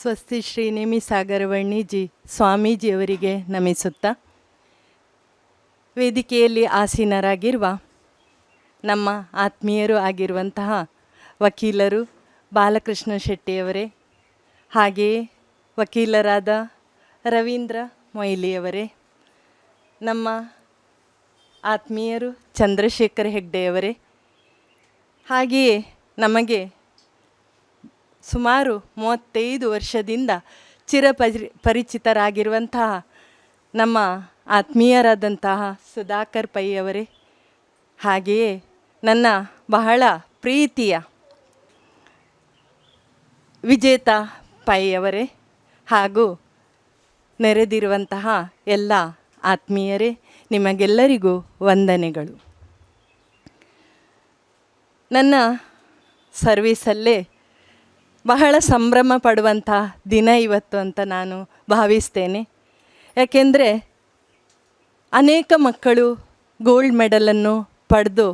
ಸ್ವಸ್ತಿ ಶ್ರೀ ನೇಮಿ ಸಾಗರವರ್ಣಿಜಿ ಸ್ವಾಮೀಜಿಯವರಿಗೆ ನಮಿಸುತ್ತಾ, ವೇದಿಕೆಯಲ್ಲಿ ಆಸೀನರಾಗಿರುವ ನಮ್ಮ ಆತ್ಮೀಯರು ಆಗಿರುವಂತಹ ವಕೀಲರು ಬಾಲಕೃಷ್ಣ ಶೆಟ್ಟಿಯವರೇ, ಹಾಗೆಯೇ ವಕೀಲರಾದ ರವೀಂದ್ರ ಮೊಯ್ಲಿಯವರೇ, ನಮ್ಮ ಆತ್ಮೀಯರು ಚಂದ್ರಶೇಖರ್ ಹೆಗ್ಡೆಯವರೇ, ಹಾಗೆಯೇ ನಮಗೆ ಸುಮಾರು 35 ವರ್ಷದಿಂದ ಪರಿಚಿತರಾಗಿರುವಂತಹ ನಮ್ಮ ಆತ್ಮೀಯರಾದಂತಹ ಸುಧಾಕರ್ ಪೈ ಅವರೇ, ಹಾಗೆಯೇ ನನ್ನ ಬಹಳ ಪ್ರೀತಿಯ ವಿಜೇತಾ ಪೈ ಅವರೇ, ಹಾಗೂ ನೆರೆದಿರುವಂತಹ ಎಲ್ಲ ಆತ್ಮೀಯರೇ, ನಿಮಗೆಲ್ಲರಿಗೂ ವಂದನೆಗಳು. ನನ್ನ ಸರ್ವೀಸಲ್ಲೇ ಬಹಳ ಸಂಭ್ರಮ ಪಡುವಂಥ ದಿನ ಇವತ್ತು ಅಂತ ನಾನು ಭಾವಿಸ್ತೇನೆ. ಯಾಕೆಂದರೆ ಅನೇಕ ಮಕ್ಕಳು ಗೋಲ್ಡ್ ಮೆಡಲನ್ನು ಪಡೆದು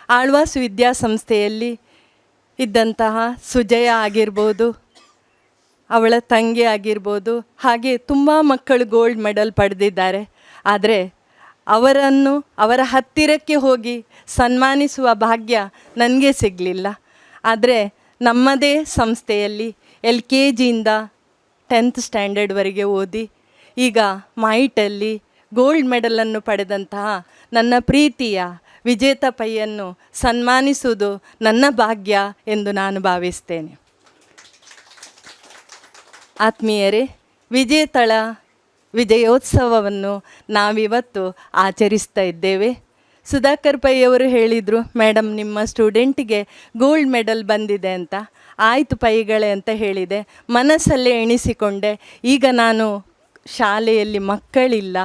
ಆಳ್ವಾಸ್ ವಿದ್ಯಾಸಂಸ್ಥೆಯಲ್ಲಿ ಇದ್ದಂತಹ ಸುಜಯ ಆಗಿರ್ಬೋದು, ಅವಳ ತಂಗಿ ಆಗಿರ್ಬೋದು, ಹಾಗೆ ತುಂಬ ಮಕ್ಕಳು ಗೋಲ್ಡ್ ಮೆಡಲ್ ಪಡೆದಿದ್ದಾರೆ. ಆದರೆ ಅವರ ಹತ್ತಿರಕ್ಕೆ ಹೋಗಿ ಸನ್ಮಾನಿಸುವ ಭಾಗ್ಯ ನನಗೆ ಸಿಗಲಿಲ್ಲ. ಆದರೆ ನಮ್ಮದೇ ಸಂಸ್ಥೆಯಲ್ಲಿ LKGಯಿಂದ 10th ಸ್ಟ್ಯಾಂಡರ್ಡ್ವರೆಗೆ ಓದಿ ಈಗ ಮೈಟಲ್ಲಿ ಗೋಲ್ಡ್ ಮೆಡಲನ್ನು ಪಡೆದಂತಹ ನನ್ನ ಪ್ರೀತಿಯ ವಿಜೇತಾ ಪೈಯನ್ನು ಸನ್ಮಾನಿಸುವುದು ನನ್ನ ಭಾಗ್ಯ ಎಂದು ನಾನು ಭಾವಿಸ್ತೇನೆ. ಆತ್ಮೀಯರೇ, ವಿಜೇತಳ ವಿಜಯೋತ್ಸವವನ್ನು ನಾವಿವತ್ತು ಆಚರಿಸ್ತಾ ಇದ್ದೇವೆ. ಸುಧಾಕರ್ ಪೈ ಅವರು ಹೇಳಿದರು, ಮೇಡಮ್ ನಿಮ್ಮ ಸ್ಟೂಡೆಂಟಿಗೆ ಗೋಲ್ಡ್ ಮೆಡಲ್ ಬಂದಿದೆ ಅಂತ. ಆಯಿತು ಪೈಗಳೇ ಅಂತ ಹೇಳಿದೆ, ಮನಸ್ಸಲ್ಲೇ ಎಣಿಸಿಕೊಂಡೆ. ಈಗ ನಾನು ಶಾಲೆಯಲ್ಲಿ ಮಕ್ಕಳಿಲ್ಲ,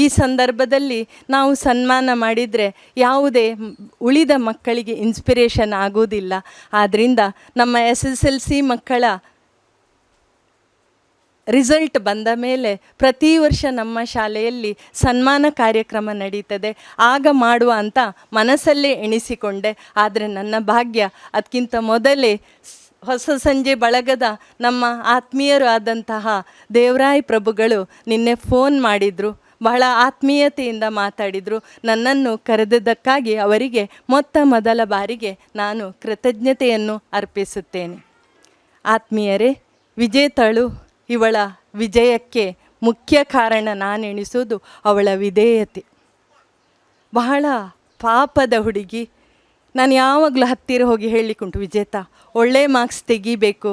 ಈ ಸಂದರ್ಭದಲ್ಲಿ ನಾವು ಸನ್ಮಾನ ಮಾಡಿದರೆ ಯಾವುದೇ ಉಳಿದ ಮಕ್ಕಳಿಗೆ ಇನ್ಸ್ಪಿರೇಷನ್ ಆಗೋದಿಲ್ಲ. ಆದ್ದರಿಂದ ನಮ್ಮ SSLC ಮಕ್ಕಳ ರಿಸಲ್ಟ್ ಬಂದ ಮೇಲೆ ಪ್ರತಿ ವರ್ಷ ನಮ್ಮ ಶಾಲೆಯಲ್ಲಿ ಸನ್ಮಾನ ಕಾರ್ಯಕ್ರಮ ನಡೀತದೆ, ಆಗ ಮಾಡುವ ಅಂತ ಮನಸ್ಸಲ್ಲೇ ಎಣಿಸಿಕೊಂಡೆ. ಆದರೆ ನನ್ನ ಭಾಗ್ಯ ಅದಕ್ಕಿಂತ ಮೊದಲೇ ಹೊಸ ಸಂಜೆ ಬಳಗದ ನಮ್ಮ ಆತ್ಮೀಯರು ಆದಂತಹ ದೇವರಾಯ್ ಪ್ರಭುಗಳು ನಿನ್ನೆ ಫೋನ್ ಮಾಡಿದರು, ಬಹಳ ಆತ್ಮೀಯತೆಯಿಂದ ಮಾತಾಡಿದರು. ನನ್ನನ್ನು ಕರೆದದ್ದಕ್ಕಾಗಿ ಅವರಿಗೆ ಮೊದಲ ಬಾರಿಗೆ ನಾನು ಕೃತಜ್ಞತೆಯನ್ನು ಅರ್ಪಿಸುತ್ತೇನೆ. ಆತ್ಮೀಯರೇ, ವಿಜೇತಳು ಇವಳ ವಿಜಯಕ್ಕೆ ಮುಖ್ಯ ಕಾರಣ ನಾನೆಣಿಸೋದು ಅವಳ ವಿಧೇಯತೆ. ಬಹಳ ಪಾಪದ ಹುಡುಗಿ. ನಾನು ಯಾವಾಗಲೂ ಹತ್ತಿರ ಹೋಗಿ ಹೇಳಲಿಕ್ಕುಂಟು, ವಿಜೇತಾ ಒಳ್ಳೆ ಮಾರ್ಕ್ಸ್ ತೆಗಿಬೇಕು,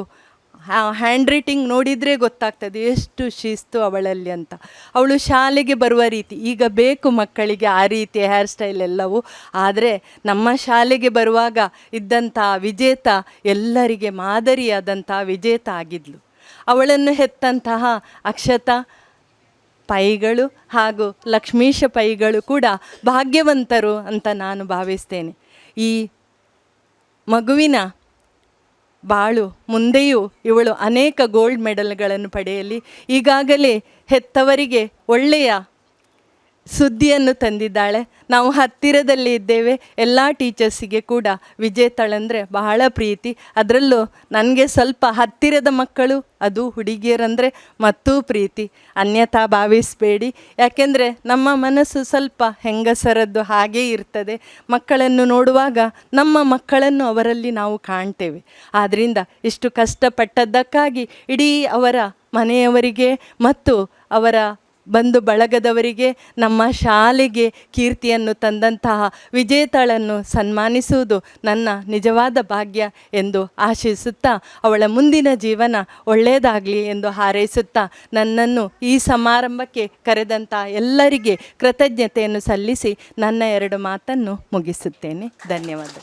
ಹ್ಯಾಂಡ್ ರೈಟಿಂಗ್ ನೋಡಿದರೆ ಗೊತ್ತಾಗ್ತದೆ ಎಷ್ಟು ಶಿಸ್ತು ಅವಳಲ್ಲಿ ಅಂತ. ಅವಳು ಶಾಲೆಗೆ ಬರುವ ರೀತಿ, ಈಗ ಬೇಕು ಮಕ್ಕಳಿಗೆ ಆ ರೀತಿಯ ಹೇರ್ ಸ್ಟೈಲ್ ಎಲ್ಲವೂ, ಆದರೆ ನಮ್ಮ ಶಾಲೆಗೆ ಬರುವಾಗ ಇದ್ದಂಥ ವಿಜೇತಾ ಎಲ್ಲರಿಗೆ ಮಾದರಿಯಾದಂಥ ವಿಜೇತಾ ಆಗಿದ್ಲು. ಅವಳನ್ನು ಹೆತ್ತಂತಹ ಅಕ್ಷತಾ ಪೈಗಳು ಹಾಗೂ ಲಕ್ಷ್ಮೀಶ ಪೈಗಳು ಕೂಡ ಭಾಗ್ಯವಂತರು ಅಂತ ನಾನು ಭಾವಿಸ್ತೇನೆ. ಈ ಮಗುವಿನ ಬಾಳು ಮುಂದೆಯೂ ಇವಳು ಅನೇಕ ಗೋಲ್ಡ್ ಮೆಡಲ್ಗಳನ್ನು ಪಡೆಯಲಿ. ಈಗಾಗಲೇ ಹೆತ್ತವರಿಗೆ ಒಳ್ಳೆಯ ಸುದ್ದಿಯನ್ನು ತಂದಿದ್ದಾಳೆ. ನಾವು ಹತ್ತಿರದಲ್ಲಿ ಇದ್ದೇವೆ. ಎಲ್ಲ ಟೀಚರ್ಸಿಗೆ ಕೂಡ ವಿಜೇತಳಂದರೆ ಬಹಳ ಪ್ರೀತಿ. ಅದರಲ್ಲೂ ನನಗೆ ಸ್ವಲ್ಪ ಹತ್ತಿರದ ಮಕ್ಕಳು, ಅದು ಹುಡುಗಿಯರಂದರೆ ಮತ್ತೂ ಪ್ರೀತಿ. ಅನ್ಯಥಾ ಭಾವಿಸಬೇಡಿ, ಯಾಕೆಂದರೆ ನಮ್ಮ ಮನಸ್ಸು ಸ್ವಲ್ಪ ಹೆಂಗಸರದ್ದು ಹಾಗೇ ಇರ್ತದೆ. ಮಕ್ಕಳನ್ನು ನೋಡುವಾಗ ನಮ್ಮ ಮಕ್ಕಳನ್ನು ಅವರಲ್ಲಿ ನಾವು ಕಾಣ್ತೇವೆ. ಆದ್ದರಿಂದ ಇಷ್ಟು ಕಷ್ಟಪಟ್ಟದ್ದಕ್ಕಾಗಿ ಇಡೀ ಅವರ ಮನೆಯವರಿಗೆ ಮತ್ತು ಅವರ ಬಂಧು ಬಳಗದವರಿಗೆ, ನಮ್ಮ ಶಾಲೆಗೆ ಕೀರ್ತಿಯನ್ನು ತಂದಂತಹ ವಿಜೇತಳನ್ನು ಸನ್ಮಾನಿಸುವುದು ನನ್ನ ನಿಜವಾದ ಭಾಗ್ಯ ಎಂದು ಆಶಿಸುತ್ತಾ, ಅವಳ ಮುಂದಿನ ಜೀವನ ಒಳ್ಳೆಯದಾಗಲಿ ಎಂದು ಹಾರೈಸುತ್ತಾ, ನನ್ನನ್ನು ಈ ಸಮಾರಂಭಕ್ಕೆ ಕರೆದಂಥ ಎಲ್ಲರಿಗೆ ಕೃತಜ್ಞತೆಯನ್ನು ಸಲ್ಲಿಸಿ ನನ್ನ 2 ಮಾತನ್ನು ಮುಗಿಸುತ್ತೇನೆ. ಧನ್ಯವಾದ.